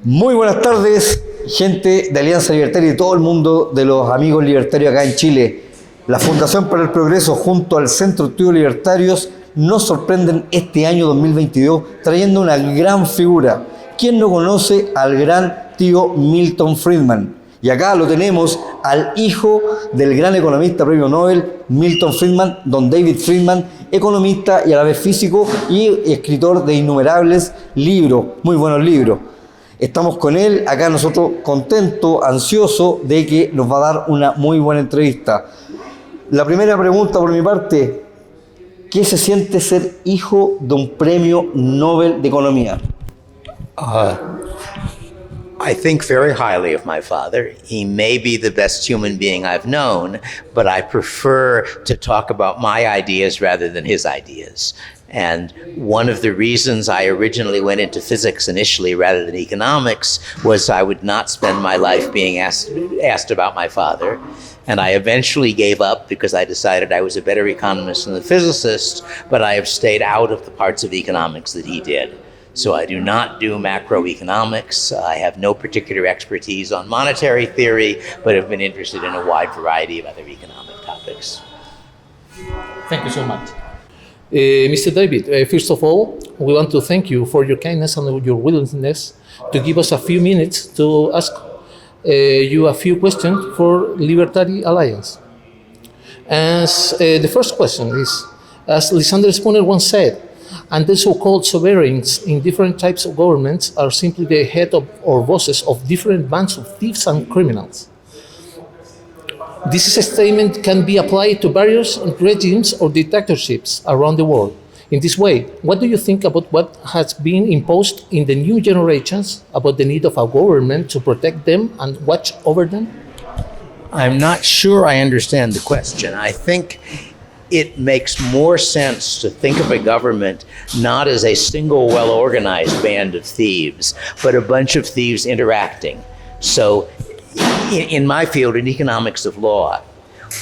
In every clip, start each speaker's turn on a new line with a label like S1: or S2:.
S1: Muy buenas tardes, gente de Alianza Libertaria y todo el mundo de los amigos libertarios acá en Chile. La Fundación para el Progreso junto al Centro de Estudios Libertarios nos sorprenden este año 2022 trayendo una gran figura. ¿Quién no conoce al gran tío Milton Friedman? Y acá lo tenemos al hijo del gran economista premio Nobel, Milton Friedman, don David Friedman, economista y a la vez físico y escritor de innumerables libros, muy buenos libros. Estamos con él, acá nosotros contentos, ansiosos de que nos va a dar una muy buena entrevista. La primera pregunta por mi parte, ¿qué se siente ser hijo de un premio Nobel de Economía?
S2: I think very highly of my father. He may be the best human being I've known, but I prefer to talk about my ideas rather than his ideas. And one of the reasons I originally went into physics initially rather than economics was I would not spend my life being asked about my father. And I eventually gave up because I decided I was a better economist than a physicist, but I have stayed out of the parts of economics that he did. So I do not do macroeconomics. I have no particular expertise on monetary theory, but have been interested in a wide variety of other economic topics.
S3: Thank you so much. Mr. David, first of all, we want to thank you for your kindness and your willingness to give us a few minutes to ask you a few questions for Libertarian Alliance. As the first question is, as Lysander Spooner once said, and the so-called sovereigns in different types of governments are simply the head of or bosses of different bands of thieves and criminals. This statement can be applied to various regimes or dictatorships around the world. In this way, what do you think about what has been imposed in the new generations about the need of a government to protect them and watch over them?
S2: I'm not sure I understand the question. I think it makes more sense to think of a government not as a single well-organized band of thieves, but a bunch of thieves interacting. So in my field, in economics of law,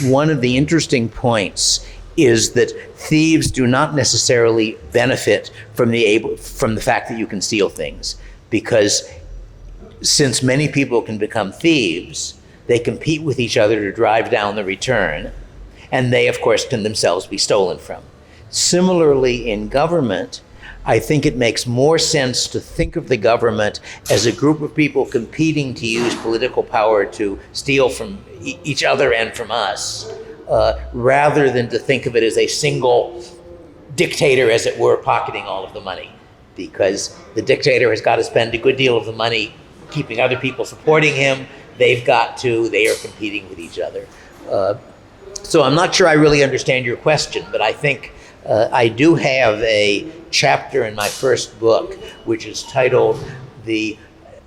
S2: one of the interesting points is that thieves do not necessarily benefit from the fact that you can steal things, because since many people can become thieves, they compete with each other to drive down the return, and they, of course, can themselves be stolen from. Similarly, in government, I think it makes more sense to think of the government as a group of people competing to use political power to steal from each other and from us, rather than to think of it as a single dictator, as it were, pocketing all of the money. Because the dictator has got to spend a good deal of the money keeping other people supporting him. They are competing with each other. So I'm not sure I really understand your question, but I think I do have a chapter in my first book, which is titled The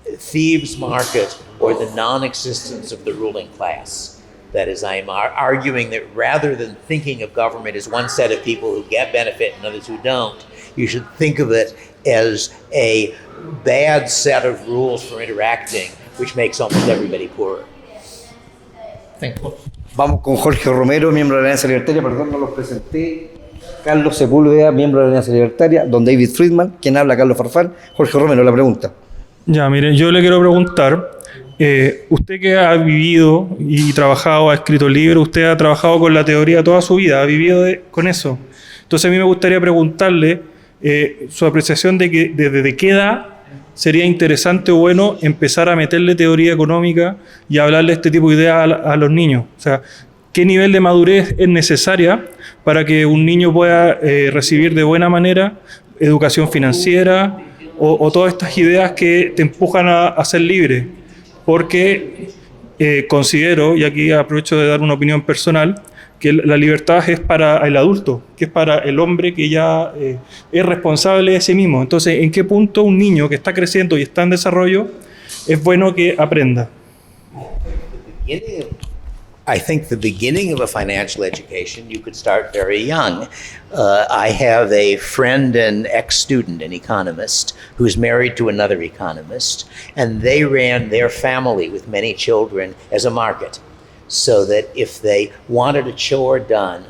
S2: Thieves' Market or the Non-Existence of the Ruling Class. That is, I am arguing that rather than thinking of government as one set of people who get benefit and others who don't, you should think of it as a bad set of rules for interacting, which makes almost everybody poorer.
S3: Thank you.
S1: Vamos con Jorge Romero, miembro de la Alianza Libertaria, perdón, no los presenté. Carlos Sepúlveda, miembro de la Alianza Libertaria, don David Friedman, quien habla, Carlos Farfán. Jorge Romero, la pregunta.
S4: Ya, mire, yo le quiero preguntar, usted que ha vivido y trabajado, ha escrito libros, usted ha trabajado con la teoría toda su vida, ha vivido con eso. Entonces a mí me gustaría preguntarle su apreciación de que desde qué edad sería interesante o bueno empezar a meterle teoría económica y hablarle este tipo de ideas a los niños. O sea, ¿qué nivel de madurez es necesaria para que un niño pueda recibir de buena manera educación financiera o todas estas ideas que te empujan a ser libre? Porque considero, y aquí aprovecho de dar una opinión personal, que la libertad es para el adulto, que es para el hombre que ya es responsable de sí mismo. Entonces, ¿en qué punto un niño que está creciendo y está en desarrollo es bueno que aprenda?
S2: I think the beginning of a financial education, you could start very young. I have a friend and ex-student, an economist, who's married to another economist, and they ran their family with many children as a market, so that if they wanted a chore done,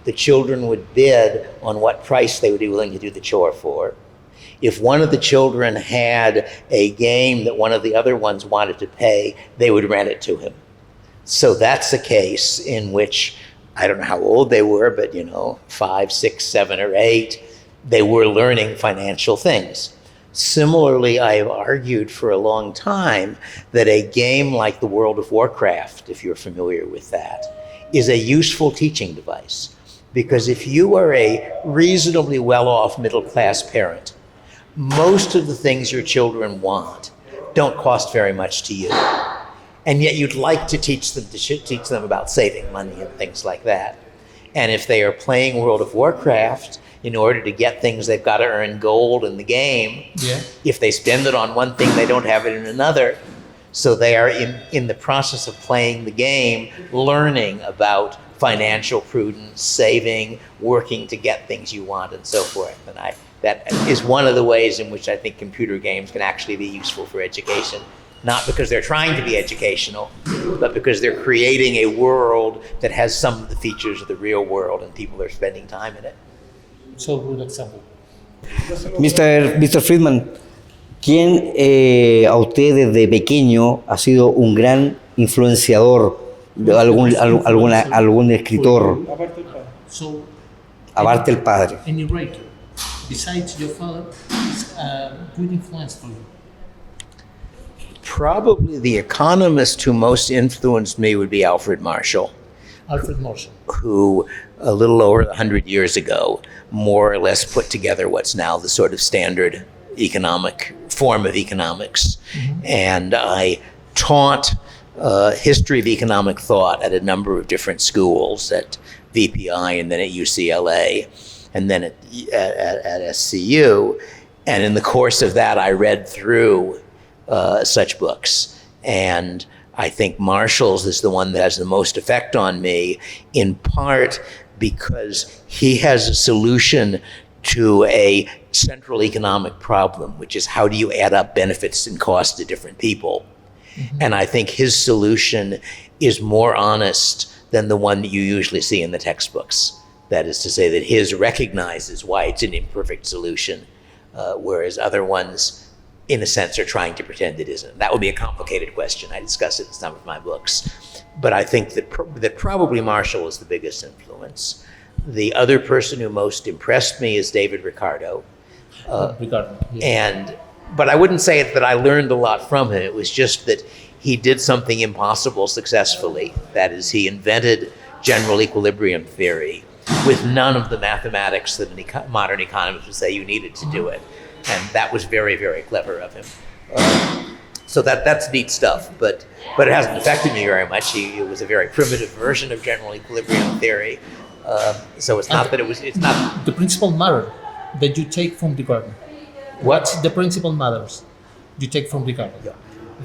S2: the children would bid on what price they would be willing to do the chore for. If one of the children had a game that one of the other ones wanted to pay, they would rent it to him. So that's a case in which, I don't know how old they were, but 5, 6, 7, or 8, they were learning financial things. Similarly, I have argued for a long time that a game like the World of Warcraft, if you're familiar with that, is a useful teaching device. Because if you are a reasonably well-off middle-class parent, most of the things your children want don't cost very much to you. And yet you'd like to teach them about saving money and things like that. And if they are playing World of Warcraft, in order to get things, they've got to earn gold in the game.
S3: Yeah.
S2: If they spend it on one thing, they don't have it in another. So they are in the process of playing the game, learning about financial prudence, saving, working to get things you want, and so forth. And that is one of the ways in which I think computer games can actually be useful for education. Not because they're trying to be educational, but because they're creating a world that has some of the features of the real world and people are spending time in it.
S3: So good example.
S1: Mr. Friedman, ¿quién a usted desde pequeño ha sido un gran influenciador de algún escritor,
S3: So,
S1: aparte del padre?
S3: any writer, besides your father, is a good influence for you?
S2: Probably the economist who most influenced me would be Alfred Marshall.
S3: Alfred Marshall.
S2: Who a little over 100 years ago more or less put together what's now the sort of standard economic form of economics. Mm-hmm. And I taught history of economic thought at a number of different schools, at VPI and then at UCLA and then at SCU. And in the course of that, I read through such books. And I think Marshall's is the one that has the most effect on me, in part because he has a solution to a central economic problem, which is how do you add up benefits and costs to different people? Mm-hmm. And I think his solution is more honest than the one that you usually see in the textbooks. That is to say that his recognizes why it's an imperfect solution, whereas other ones, in a sense, are trying to pretend it isn't. That would be a complicated question. I discuss it in some of my books. But I think that probably Marshall is the biggest influence. The other person who most impressed me is David Ricardo.
S3: Yeah.
S2: But I wouldn't say that I learned a lot from him. It was just that he did something impossible successfully. That is, he invented general equilibrium theory with none of the mathematics that a modern economist would say you needed to do it. And that was very, very clever of him. So that's neat stuff, but it hasn't affected me very much. It was a very primitive version of general equilibrium theory. So it's not that it's not...
S3: The principal matter that you take from Ricardo. What's the principal matters you take from Ricardo?
S2: Yeah.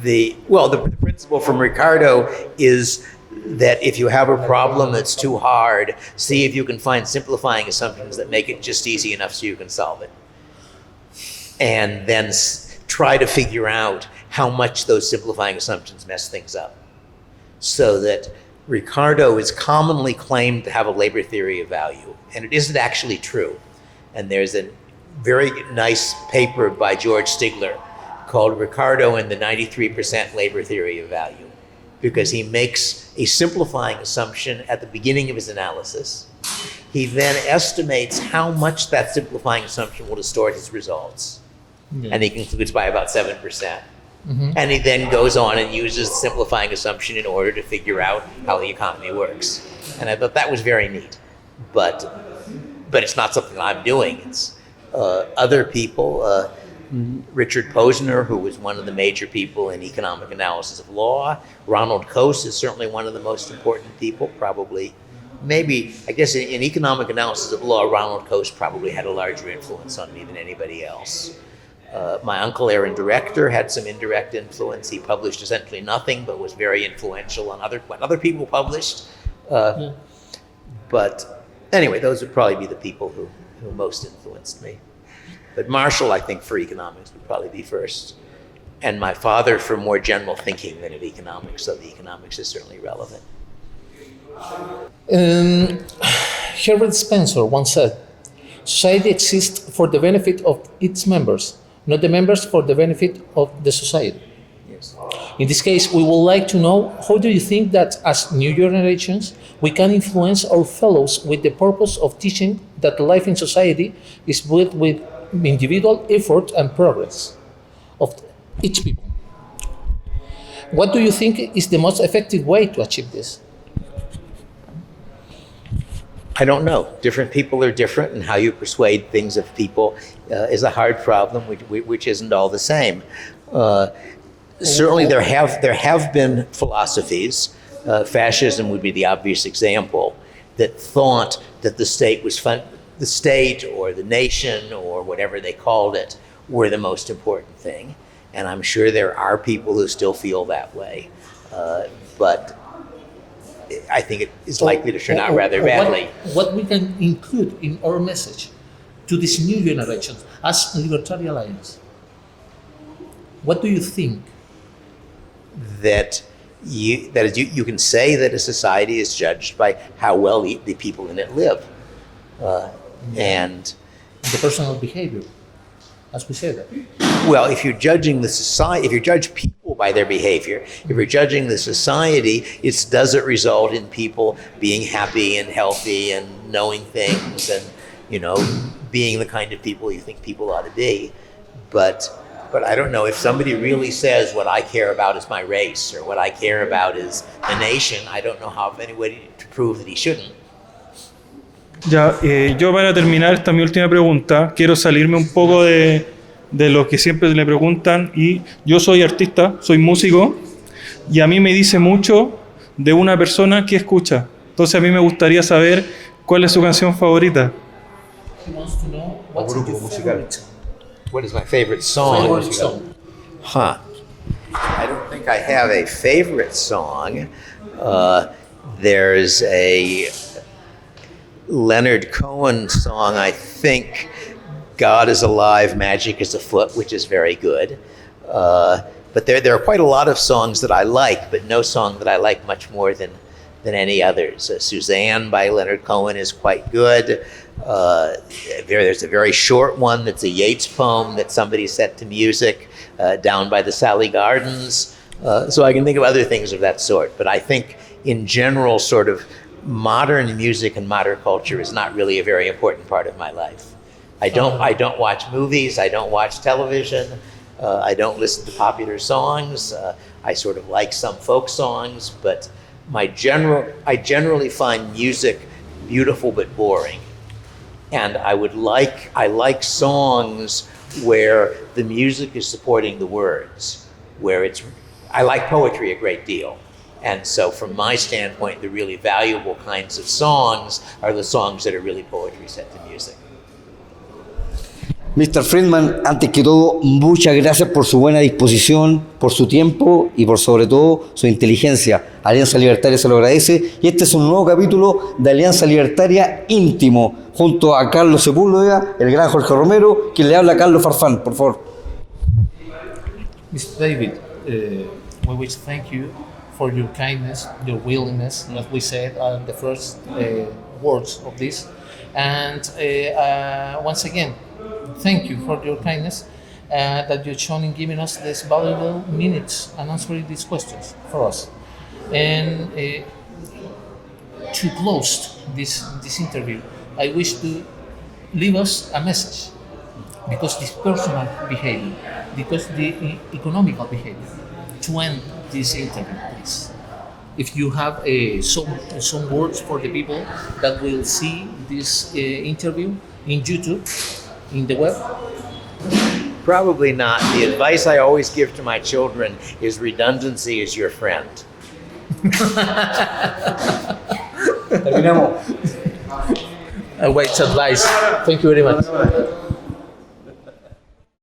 S2: The principle from Ricardo is that if you have a problem that's too hard, see if you can find simplifying assumptions that make it just easy enough so you can solve it. And then try to figure out how much those simplifying assumptions mess things up. So that Ricardo is commonly claimed to have a labor theory of value, and it isn't actually true. And there's a very nice paper by George Stigler called Ricardo and the 93% labor theory of value, because he makes a simplifying assumption at the beginning of his analysis. He then estimates how much that simplifying assumption will distort his results. Yeah. And he concludes by about 7%. Mm-hmm. And he then goes on and uses the simplifying assumption in order to figure out how the economy works. And I thought that was very neat. But it's not something I'm doing. It's other people, Richard Posner, who was one of the major people in economic analysis of law. Ronald Coase is certainly one of the most important people, probably. Maybe, I guess in economic analysis of law, Ronald Coase probably had a larger influence on me than anybody else. My uncle, Aaron Director, had some indirect influence. He published essentially nothing, but was very influential on what other people published. But anyway, those would probably be the people who most influenced me. But Marshall, I think, for economics would probably be first. And my father for more general thinking than in economics, so the economics is certainly relevant.
S3: Herbert Spencer once said, Society exists for the benefit of its members, not the members for the benefit of the society.
S2: Yes.
S3: In this case, we would like to know, how do you think that as new generations, we can influence our fellows with the purpose of teaching that life in society is built with individual effort and progress of each people? What do you think is the most effective way to achieve this?
S2: I don't know. Different people are different, and how you persuade things of people is a hard problem, which isn't all the same. Certainly, there have been philosophies. Fascism would be the obvious example, that thought that the state the state or the nation or whatever they called it were the most important thing. And I'm sure there are people who still feel that way, but I think it is likely to turn out rather badly.
S3: What we can include in our message to this new generation as Libertarian Alliance? What do you think?
S2: That you can say that a society is judged by how well the people in it live, and
S3: The personal behavior, as we said.
S2: well, if you're judging the society, if you judge people by their behavior, if you're judging the society, does it result in people being happy and healthy and knowing things and, being the kind of people you think people ought to be? But I don't know, if somebody really says what I care about is my race or what I care about is the nation, I don't know how anybody to prove that he shouldn't.
S4: Ya, yo para terminar esta mi última pregunta, quiero salirme un poco de lo que siempre le preguntan, y yo soy artista, soy músico, y a mí me dice mucho de una persona que escucha. Entonces a mí me gustaría saber cuál es su canción favorita.
S3: He wants to know what's your favorite
S2: What is my favorite song?
S3: song.
S2: Huh. I don't think I have a favorite song. There's a Leonard Cohen song, I think, God is Alive, Magic is Afoot, which is very good. But there are quite a lot of songs that I like, but no song that I like much more than any others. Suzanne by Leonard Cohen is quite good. There's a very short one that's a Yeats poem that somebody set to music, Down by the Sally Gardens. So I can think of other things of that sort. But I think in general, sort of modern music and modern culture is not really a very important part of my life. I don't watch movies. I don't watch television. I don't listen to popular songs. I sort of like some folk songs, but I generally find music beautiful but boring. And I like songs where the music is supporting the words, I like poetry a great deal. And so from my standpoint, the really valuable kinds of songs are the songs that are really poetry set to music.
S1: Mr. Friedman, antes que todo, muchas gracias por su buena disposición, por su tiempo y por sobre todo su inteligencia. Alianza Libertaria se lo agradece, y este es un nuevo capítulo de Alianza Libertaria Íntimo, junto a Carlos Sepúlveda, el gran Jorge Romero, quien le habla a Carlos Farfán, por favor.
S3: Mr. David, we wish to thank you for your kindness, your willingness, as we said on the first words of this. And once again, thank you for your kindness that you've shown in giving us these valuable minutes and answering these questions for us. And to close this interview, I wish to leave us a message, because this personal behavior, because the economical behavior, to end this interview, please. If you have some words for the people that will see this interview in YouTube, in the web?
S2: Probably not. The advice I always give to my children is redundancy is your friend.
S1: Terminamos.
S3: Wait, advice. Thank you very much.